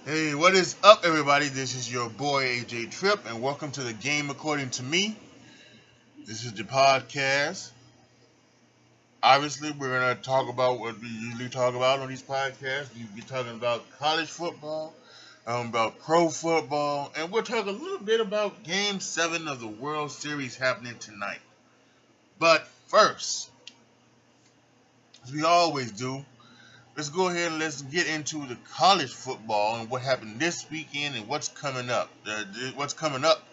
Hey, what is up, everybody? This is your boy AJ Tripp, and welcome to the Game According to Me. This is the podcast. Obviously, we're gonna talk about what we usually talk about on these podcasts. We'll be talking about college football, about pro football, and we'll talk a little bit about Game 7 of the World Series happening tonight. But first, as we always do, let's go ahead and let's get into the college football and what happened this weekend and what's coming up. What's coming up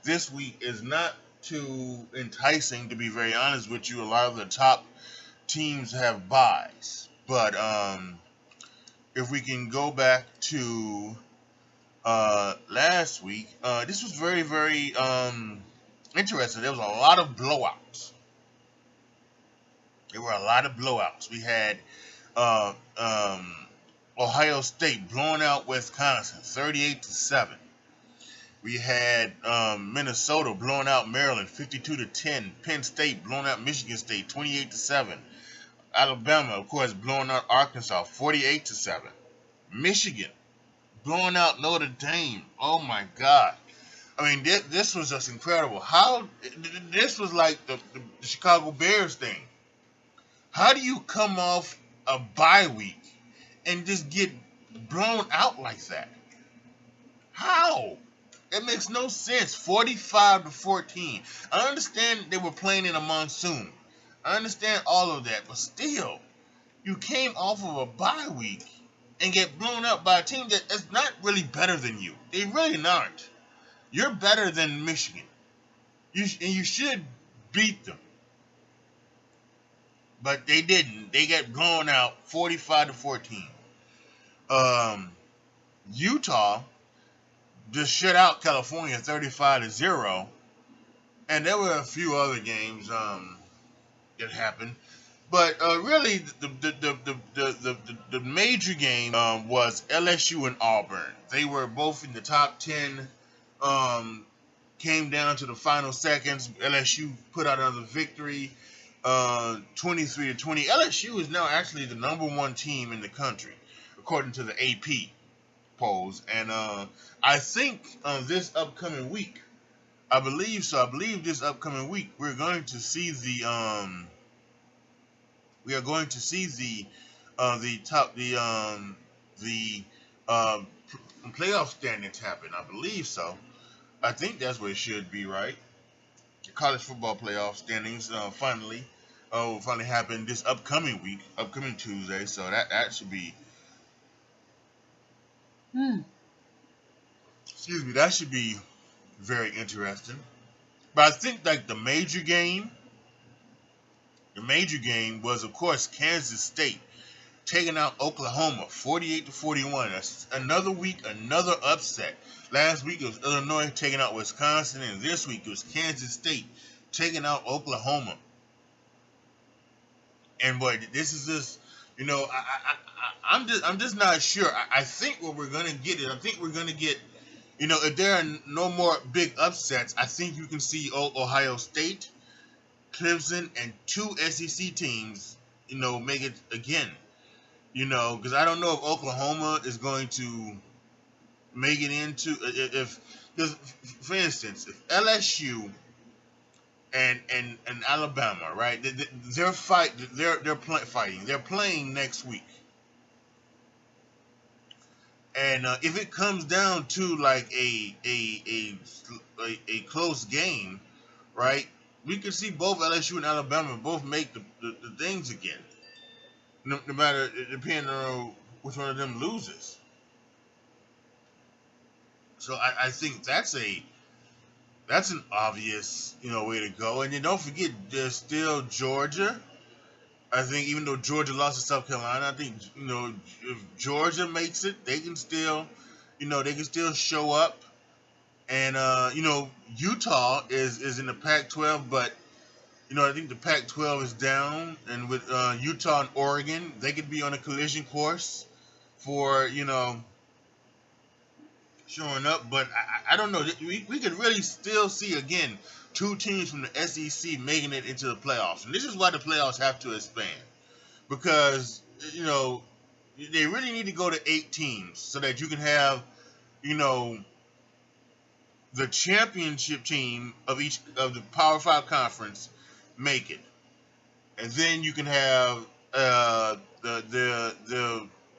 this week is not too enticing, to be very honest with you. A lot of the top teams have buys, but if we can go back to last week, this was very, very interesting. There was a lot of blowouts. There were a lot of blowouts. We had uh, um, Ohio State blowing out Wisconsin 38-7. We had Minnesota blowing out Maryland 52-10. Penn State blowing out Michigan State 28-7. Alabama, of course, blowing out Arkansas 48-7. Michigan blowing out Notre Dame. Oh my God! I mean, this was just incredible. How this was like the Chicago Bears thing. How do you come off a bye week and just get blown out like that? How? It makes no sense. 45-14. I understand they were playing in a monsoon. I understand all of that, but still, you came off of a bye week and get blown up by a team that's not really better than you. They really aren't. You're better than Michigan. And you should beat them. But they didn't. They got blown out 45-14. Um, Utah just shut out California 35-0. And there were a few other games that happened. But really, the major game was LSU and Auburn. They were both in the top 10. Came down to the final seconds. LSU put out another victory, 23-20. LSU is now actually the number one team in the country, according to the AP polls. And I think this upcoming week, I believe so. I believe this upcoming week we're going to see the playoff standings happen. I believe so. I think that's what it should be, right? The college football playoff standings will finally happen this upcoming week, upcoming Tuesday. So that should be, excuse me, that should be very interesting. But I think like the major game was of course Kansas State taking out Oklahoma 48-41. That's another week, another upset. Last week it was Illinois taking out Wisconsin, and this week it was Kansas State taking out Oklahoma. And boy, this is just, I'm just not sure. I think what we're gonna get is, I think we're gonna get, if there are no more big upsets, I think you can see Ohio State, Clemson, and two SEC teams, make it again. Because I don't know if Oklahoma is going to make it into because for instance, if LSU and Alabama, right? They're playing next week, and if it comes down to like a close game, right? We could see both LSU and Alabama both make the things again, no matter depending on which one of them loses. So I think that's an obvious way to go. And then don't forget, there's still Georgia. I think even though Georgia lost to South Carolina, I think if Georgia makes it, they can still show up. And Utah is in the Pac-12, but I think the Pac-12 is down, and with Utah and Oregon, they could be on a collision course for showing up. But I don't know. We could really still see again two teams from the SEC making it into the playoffs, and this is why the playoffs have to expand because they really need to go to 8 teams so that you can have, you know, the championship team of each of the Power Five conference make it, and then you can have the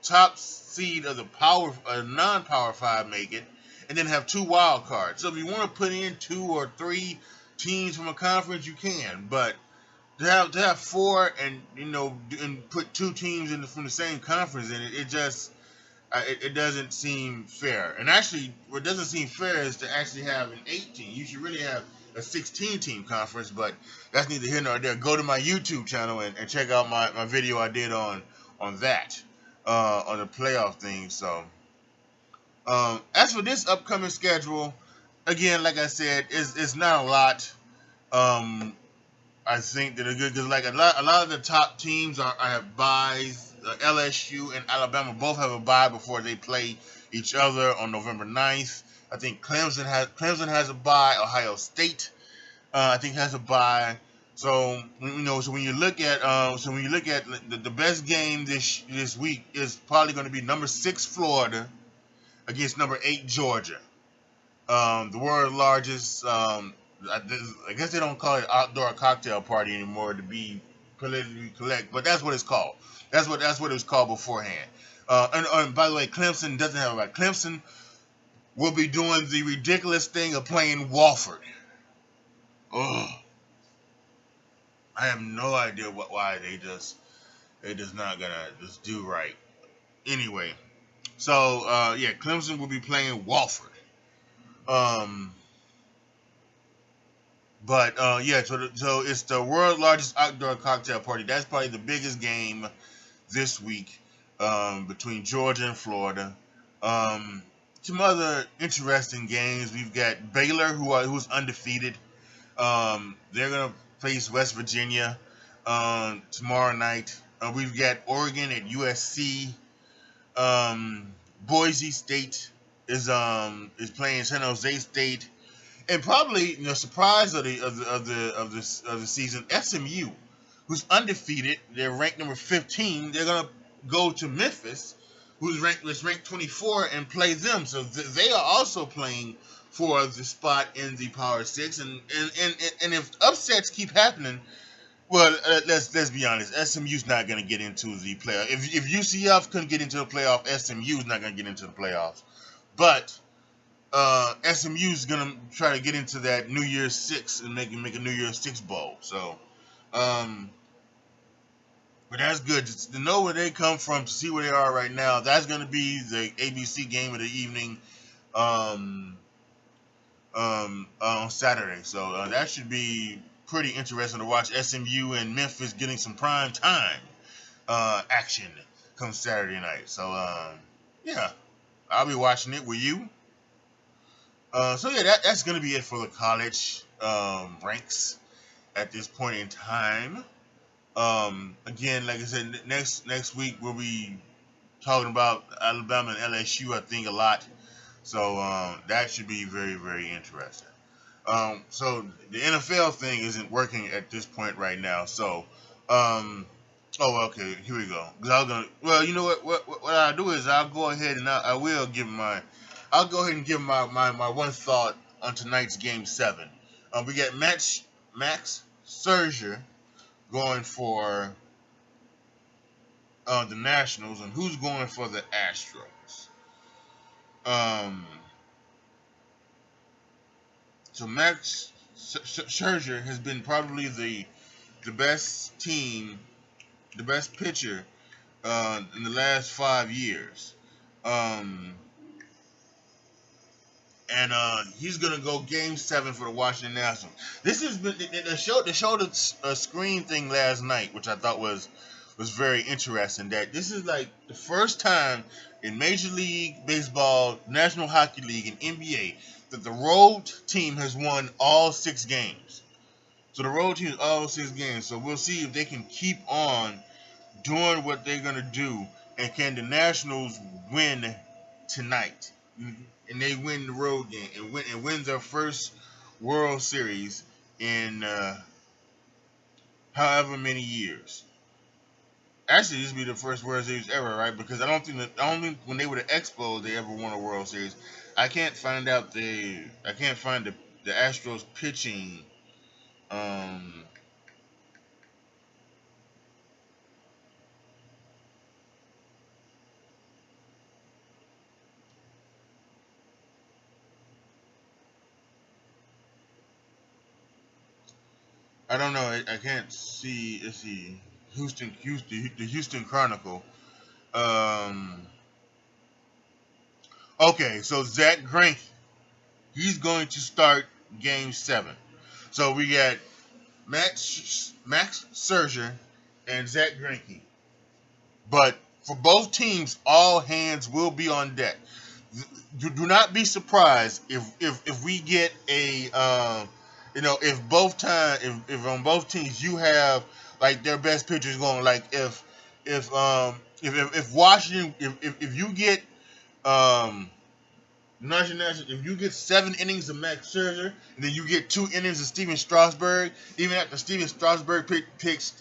top seed of the power non-Power Five make it, and then have 2 wild cards. So if you want to put in 2 or 3 teams from a conference, you can, but to have 4 and and put 2 teams from the same conference in it, it just it doesn't seem fair. And actually, what doesn't seem fair is to actually have an 18. You should really have a 16-team conference, but that's neither here nor there. Go to my YouTube channel and check out my video I did on that, on the playoff thing. So, as for this upcoming schedule, again, like I said, it's not a lot. I think that are good because like a lot of the top teams I have buys. LSU and Alabama both have a bye before they play each other on November 9th. I think Clemson has a bye. Ohio State I think has a bye. So so when you look at the best game this week is probably going to be number 6 Florida against number 8 Georgia. The world's largest. I guess they don't call it outdoor cocktail party anymore to be politically correct, but that's what it's called. That's what it was called beforehand. And by the way, Clemson doesn't have a right. Clemson will be doing the ridiculous thing of playing Wofford. Ugh. I have no idea why they just not gonna just do right. Anyway, so yeah, Clemson will be playing Wofford. But yeah, so it's the world's largest outdoor cocktail party. That's probably the biggest game this week between Georgia and Florida. Some other interesting games. We've got Baylor, who's undefeated. They're gonna face West Virginia tomorrow night. We've got Oregon at USC. Boise State is playing San Jose State. And probably, surprise of the season, SMU, who's undefeated. They're ranked number 15. They're gonna go to Memphis, who's ranked 24, and play them. So they are also playing for the spot in the Power Six. And if upsets keep happening, well, let's be honest. SMU's not gonna get into the playoff. If UCF couldn't get into the playoff, SMU's not gonna get into the playoffs. But SMU's gonna try to get into that New Year's Six and make a New Year's Six bowl. So, but that's good to know where they come from, to see where they are right now. That's gonna be the ABC game of the evening, on Saturday. So that should be pretty interesting to watch. SMU and Memphis getting some prime time action come Saturday night. So yeah, I'll be watching it with you. So yeah, that's gonna be it for the college ranks at this point in time. Again, like I said, next week we'll be talking about Alabama and LSU, I think, a lot. So that should be very, very interesting. So the NFL thing isn't working at this point right now. So oh, okay, here we go. Because I was gonna. Well, you know what I'll do is I'll go ahead and I'll go ahead and give my one thought on tonight's Game 7. We got Max Scherzer going for the Nationals, and who's going for the Astros? So Max Scherzer has been probably the best pitcher in the last 5 years. And he's gonna go Game 7 for the Washington Nationals. This has been they showed a screen thing last night, which I thought was very interesting. That this is like the first time in Major League Baseball, National Hockey League, and NBA that the road team has won all 6 games. So the road team is all 6 games. So we'll see if they can keep on doing what they're gonna do, and can the Nationals win tonight? And they win the road game and win their first World Series in however many years. Actually, this would be the first World Series ever, right? Because I don't think when they were the Expos they ever won a World Series. I can't find the Astros pitching. Um, I don't know. I can't see. Let's see. The Houston Chronicle. Um, okay, so Zach Greinke, he's going to start Game 7. So we got Max Scherzer and Zach Greinke. But for both teams, all hands will be on deck. Do not be surprised if we get a if if on both teams you have like their best pitchers going, like if Washington, if you get um if you get 7 innings of Max Scherzer, and then you get 2 innings of Steven Strasburg, even after Steven Strasburg pitched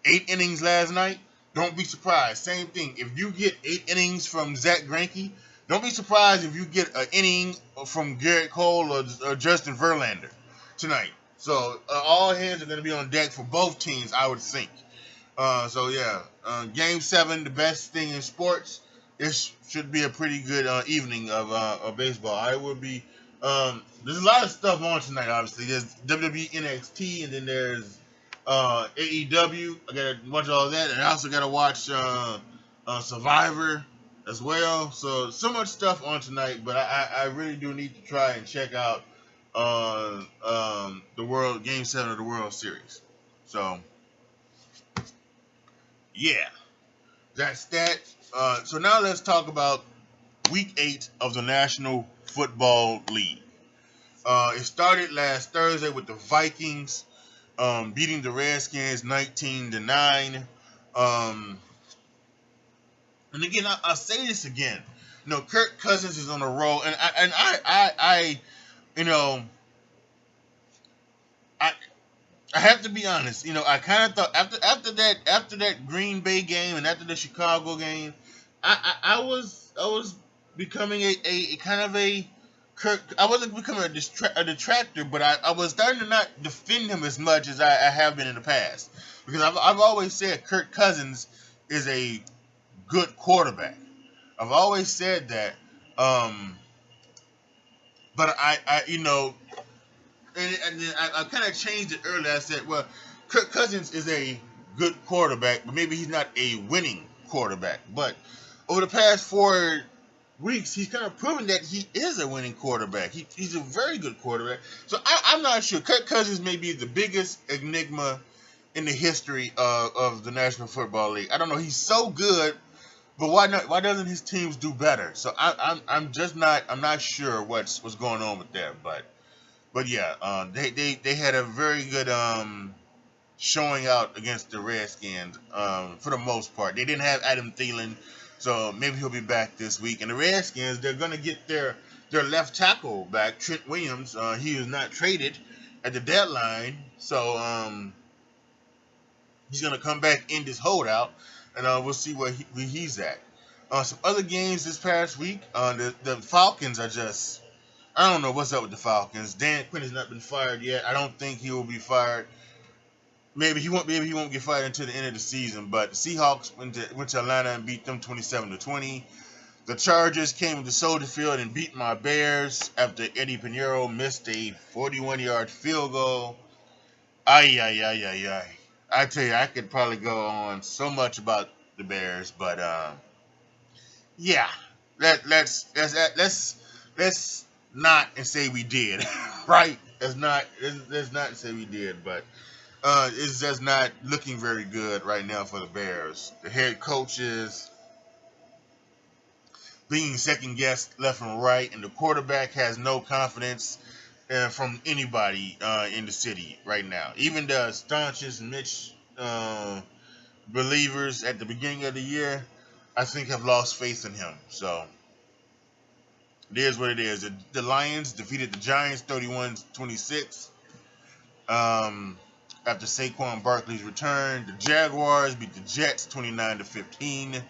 8 innings last night, don't be surprised. Same thing. If you get 8 innings from Zach Greinke, don't be surprised if you get an inning from Garrett Cole or Justin Verlander tonight. So all hands are going to be on deck for both teams, I would think. So yeah, Game 7, the best thing in sports. This should be a pretty good evening of baseball. I will be. There's a lot of stuff on tonight. Obviously, there's WWE NXT, and then there's AEW. I gotta watch all of that, and I also gotta watch Survivor as well. So much stuff on tonight, but I really do need to try and check out the World Game 7 of the World Series. So yeah. That's that. So now let's talk about Week 8 of the National Football League. It started last Thursday with the Vikings beating the Redskins 19-9. Um, and again, I'll say this again. Kirk Cousins is on a roll, and I you know, I I have to be honest. I kind of thought after that Green Bay game and after the Chicago game, I was becoming a kind of a Kirk. I wasn't becoming a detractor, but I was starting to not defend him as much as I have been in the past, because I've always said Kirk Cousins is a good quarterback. I've always said that. Um, but and then I kind of changed it earlier. I said, well, Kirk Cousins is a good quarterback, but maybe he's not a winning quarterback. But over the past 4 weeks, he's kind of proven that he is a winning quarterback. He's a very good quarterback. So I'm not sure. Kirk Cousins may be the biggest enigma in the history of the National Football League. I don't know. He's so good, but why not? Why doesn't his teams do better? So I'm just not. I'm not sure what's going on with that, but yeah, they had a very good showing out against the Redskins for the most part. They didn't have Adam Thielen, so maybe he'll be back this week. And the Redskins, they're gonna get their left tackle back, Trent Williams. He was not traded at the deadline, so he's gonna come back in this holdout, and we'll see where he's at. Some other games this past week, the Falcons are just. I don't know what's up with the Falcons. Dan Quinn has not been fired yet. I don't think he will be fired. Maybe he won't. Maybe he won't get fired until the end of the season. But the Seahawks went to Atlanta and beat them 27-20. The Chargers came to Soldier Field and beat my Bears after Eddie Pinheiro missed a 41-yard field goal. Ay ay ay ay ay. I tell you, I could probably go on so much about the Bears, but yeah, let's not and say we did, right? Let's not say we did, but it's just not looking very good right now for the Bears. The head coach is being second guessed left and right, and the quarterback has no confidence from anybody in the city right now. Even the staunchest Mitch believers at the beginning of the year, I think, have lost faith in him. So it is what it is. The Lions defeated the Giants 31-26. after Saquon Barkley's return. The Jaguars beat the Jets 29-15.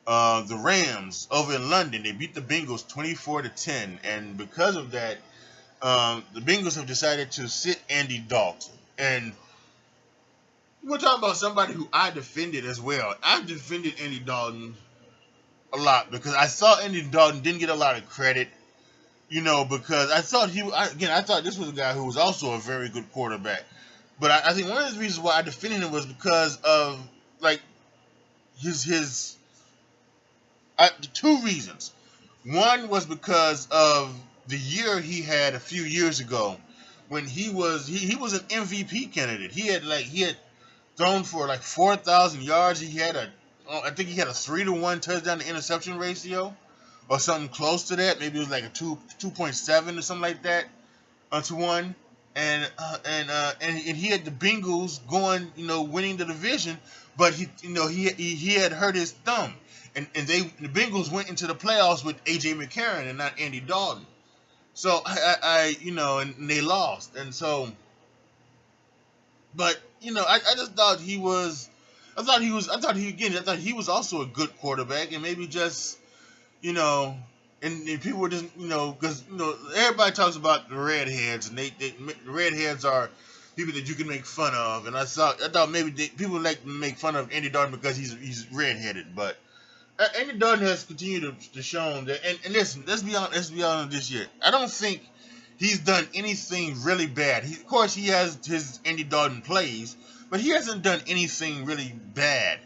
The Rams over in London, they beat the Bengals 24-10, and because of that, the Bengals have decided to sit Andy Dalton. And we're talking about somebody who I defended as well. I defended Andy Dalton a lot because I saw Andy Dalton didn't get a lot of credit, because I thought I thought this was a guy who was also a very good quarterback. But I think one of the reasons why I defended him was because of like his two reasons. One was because of the year he had a few years ago when he was an MVP candidate. He had thrown for like 4,000 yards. I think he had a 3-to-1 touchdown to interception ratio or something close to that. Maybe it was like a 2.7 or something like that to 1. And he had the Bengals going, winning the division, but he had hurt his thumb, and the Bengals went into the playoffs with AJ McCarron and not Andy Dalton. So and they lost, and so, but I just thought he was, I thought he was also a good quarterback, and maybe just and people were just, because everybody talks about the redheads, and the redheads are people that you can make fun of, and I thought maybe people like to make fun of Andy Dalton because he's redheaded, but Andy Dalton has continued to show that, and listen, let's be honest this year. I don't think he's done anything really bad. Of course, he has his Andy Dalton plays, but he hasn't done anything really bad.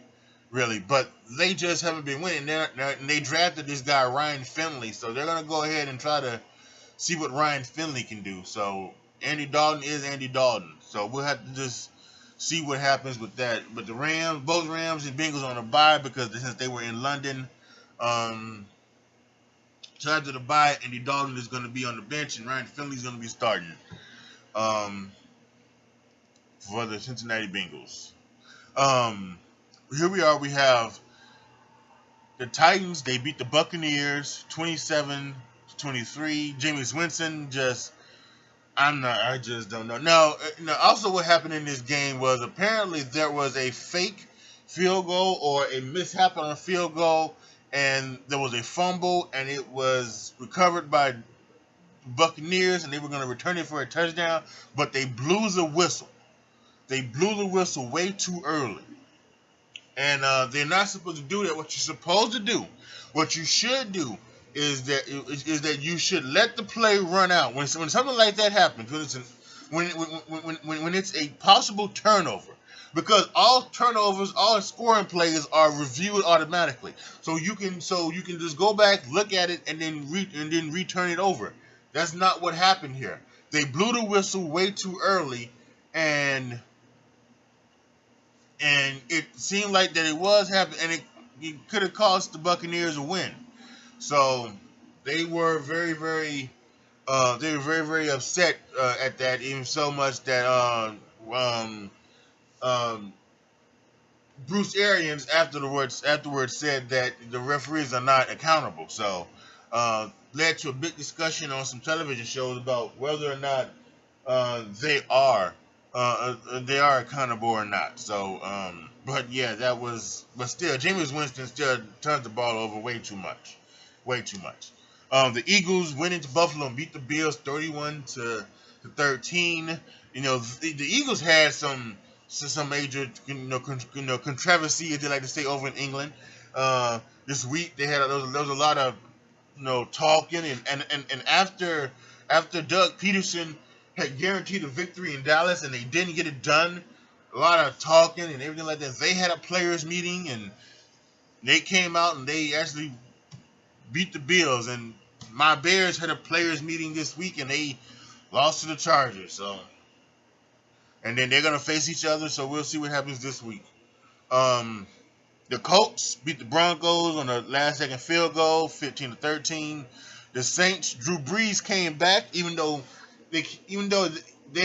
Really, but they just haven't been winning. And they drafted this guy Ryan Finley, so they're gonna go ahead and try to see what Ryan Finley can do. So Andy Dalton is Andy Dalton. So we'll have to just see what happens with that. But both Rams and Bengals on a bye because since they were in London, so after the bye, Andy Dalton is going to be on the bench and Ryan Finley is going to be starting for the Cincinnati Bengals. Here we are. We have the Titans. They beat the Buccaneers 27-23. Jameis Winston I just don't know. Now, also what happened in this game was apparently there was a fake field goal or a mishap on a field goal, and there was a fumble, and it was recovered by Buccaneers, and they were going to return it for a touchdown, but they blew the whistle. They blew the whistle way too early. And they're not supposed to do that. What you're supposed to do, what you should do, is that you should let the play run out. When something like that happens, when it's a possible turnover, because all turnovers, all scoring plays are reviewed automatically. So you can just go back, look at it, and then return it over. That's not what happened here. They blew the whistle way too early, and it seemed like that it was happening, and it could have cost the Buccaneers a win. So they were very, very upset at that, even so much that Bruce Arians afterwards said that the referees are not accountable. So led to a big discussion on some television shows about whether or not they are accountable or not. So, but yeah, but still, Jameis Winston still turns the ball over way too much. The Eagles went into Buffalo and beat the Bills 31-13. The Eagles had some major, controversy, as they like to say over in England. This week there was a lot of talking, and after Doug Peterson had guaranteed a victory in Dallas and they didn't get it done, a lot of talking and everything like that. They had a players meeting and they came out and they actually beat the Bills, and my Bears had a players meeting this week and they lost to the Chargers. So, and then they're gonna face each other. So we'll see what happens this week. The Colts beat the Broncos on a last-second field goal, 15-13. The Saints, Drew Brees came back, even though they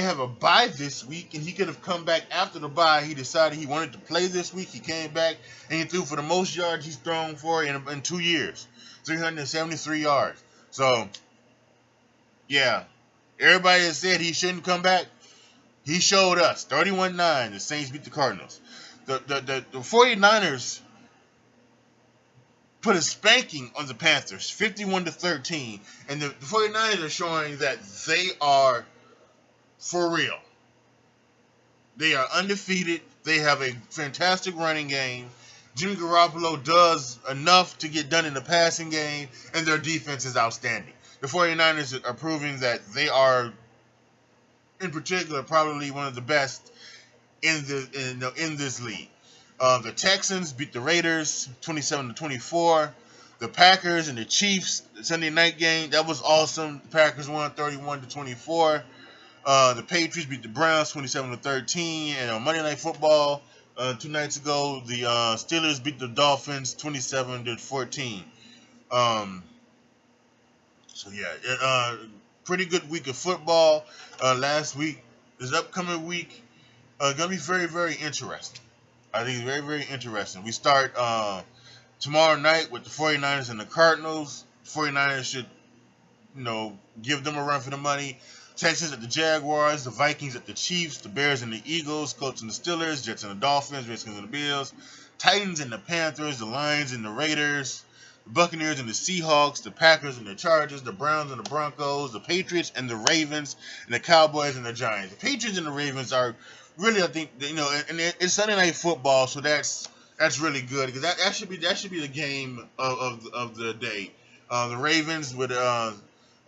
have a bye this week, and he could have come back after the bye. He decided he wanted to play this week. He came back, and he threw for the most yards he's thrown for in 2 years, 373 yards. So, yeah, everybody that said he shouldn't come back, He showed us 31-9. The Saints beat the Cardinals. The 49ers put a spanking on the Panthers, 51-13, and the 49ers are showing that they are for real. They are undefeated. They have a fantastic running game. Jimmy Garoppolo does enough to get done in the passing game, and their defense is outstanding. The 49ers are proving that they are, in particular, probably one of the best in this league. The Texans beat the Raiders 27-24. The Packers and the Chiefs Sunday night game, that was awesome. The Packers won 31-24. The Patriots beat the Browns 27-13. And on Monday Night Football 2 nights ago, the Steelers beat the Dolphins 27-14. So yeah, pretty good week of football last week. This upcoming week gonna be very, very interesting. I think it's very, very interesting. We start tomorrow night with the 49ers and the Cardinals. 49ers should, give them a run for the money. Texans at the Jaguars, the Vikings at the Chiefs, the Bears and the Eagles, Colts and the Steelers, Jets and the Dolphins, Redskins and the Bills, Titans and the Panthers, the Lions and the Raiders, the Buccaneers and the Seahawks, the Packers and the Chargers, the Browns and the Broncos, the Patriots and the Ravens, and the Cowboys and the Giants. The Patriots and the Ravens are really, I think, and it's Sunday Night Football, so that's really good because that should be the game of the day. The Ravens with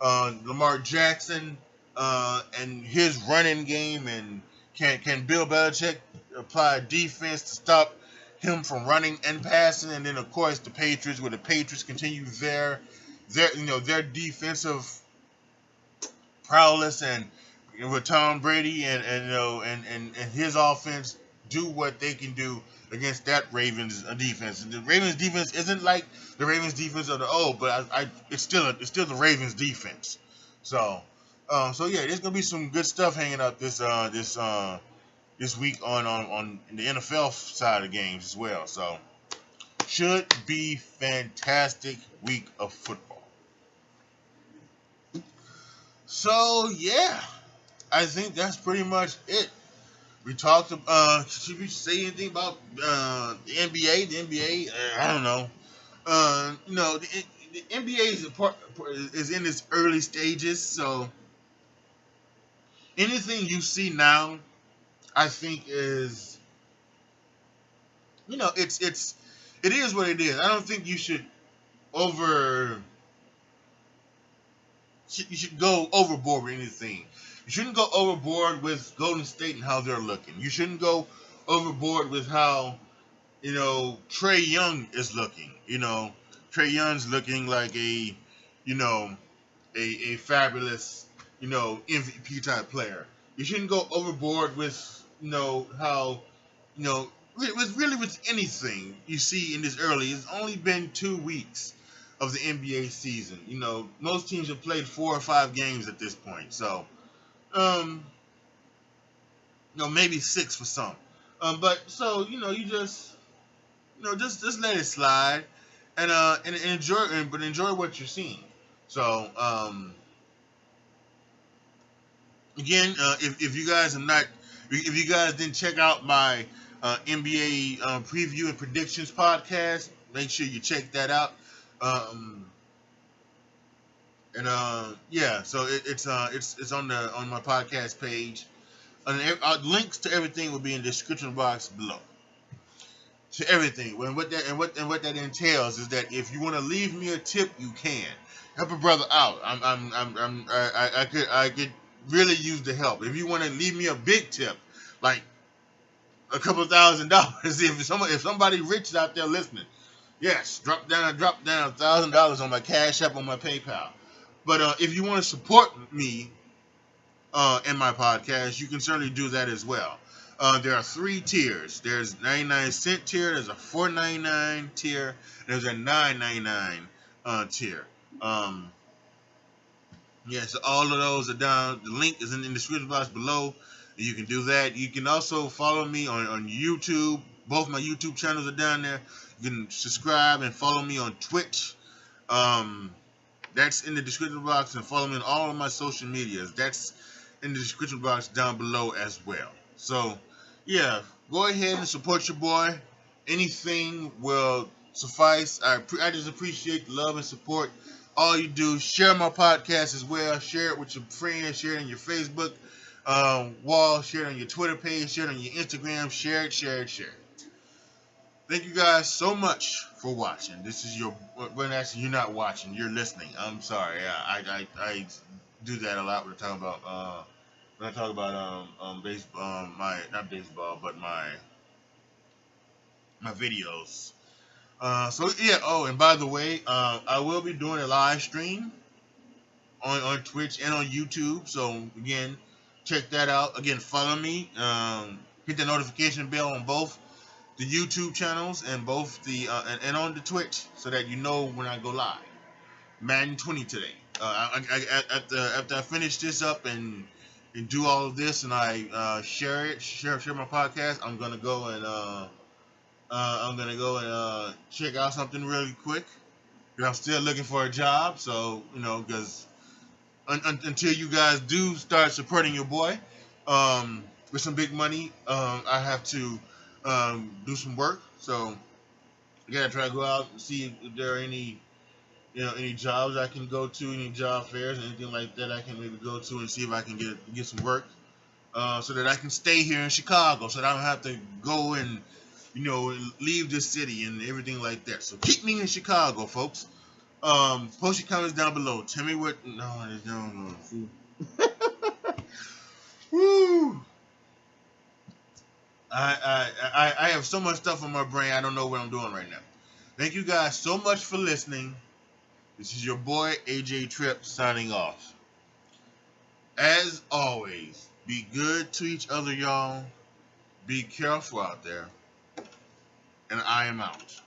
Lamar Jackson and his running game, and can Bill Belichick apply defense to stop him from running and passing, and then of course the Patriots, where the Patriots continue their defensive prowess, and with Tom Brady and his offense do what they can do against that Ravens defense. The Ravens defense isn't like the Ravens defense of the old, but it's still the Ravens defense. So yeah, there's gonna be some good stuff hanging out this week on the NFL side of the games as well. So should be fantastic week of football. So yeah, I think that's pretty much it. We talked. Should we say anything about the NBA? The NBA, I don't know. The NBA is in its early stages, so anything you see now, I think is, it is what it is. I don't think you should go overboard with anything. You shouldn't go overboard with Golden State and how they're looking. You shouldn't go overboard with how, Trae Young is looking. Trae Young's looking like a fabulous, MVP type player. You shouldn't go overboard with, how, with anything you see in this early. It's only been 2 weeks of the NBA season. Most teams have played 4 or 5 games at this point. So, maybe 6 for some. But so, you just let it slide and enjoy what you're seeing. So, again, if you guys didn't check out my NBA preview and predictions podcast, make sure you check that out. Yeah, so it's on my podcast page, and links to everything will be in the description box below. To everything, what that entails is that if you want to leave me a tip, you can help a brother out. I could really use the help. If you want to leave me a big tip, like a couple $1,000, if somebody rich is out there listening, yes, drop down $1,000 on my Cash App, on my PayPal. But if you want to support me in my podcast, you can certainly do that as well. There are 3 tiers. There's 99-cent tier, there's a $4.99 tier, and there's a $9.99 tier. So all of those are down. The link is in the description box below. You can do that. You can also follow me on YouTube. Both my YouTube channels are down there. You can subscribe and follow me on Twitch. That's in the description box, and follow me on all of my social medias. That's in the description box down below as well. So, yeah, go ahead and support your boy. Anything will suffice. I just appreciate the love and support. All you do, share my podcast as well. Share it with your friends. Share it on your Facebook wall. Share it on your Twitter page. Share it on your Instagram. Share it, share it, share it. Thank you guys so much for watching. This is your, when actually you're not watching, you're listening. I'm sorry. I do that a lot when I talk about baseball, my not baseball, but my videos. So yeah. Oh, and by the way, I will be doing a live stream on Twitch and on YouTube. So again, check that out. Again, follow me. Hit the notification bell on both the YouTube channels and both the and on the Twitch, so that you know when I go live. Madden 20 today. After I finish this up and do all of this, and I share my podcast, I'm gonna go and check out something really quick. Because I'm still looking for a job, so because until you guys do start supporting your boy with some big money, I have to do some work. So I gotta try to go out and see if there are any jobs I can go to, any job fairs, anything like that I can maybe go to and see if I can get some work, so that I can stay here in Chicago, so that I don't have to go and leave this city and everything like that. So keep me in Chicago, folks. Post your comments down below. Tell me what. No. Woo! I have so much stuff on my brain. I don't know what I'm doing right now. Thank you guys so much for listening. This is your boy AJ Tripp signing off. As always, be good to each other, y'all. Be careful out there. And I am out.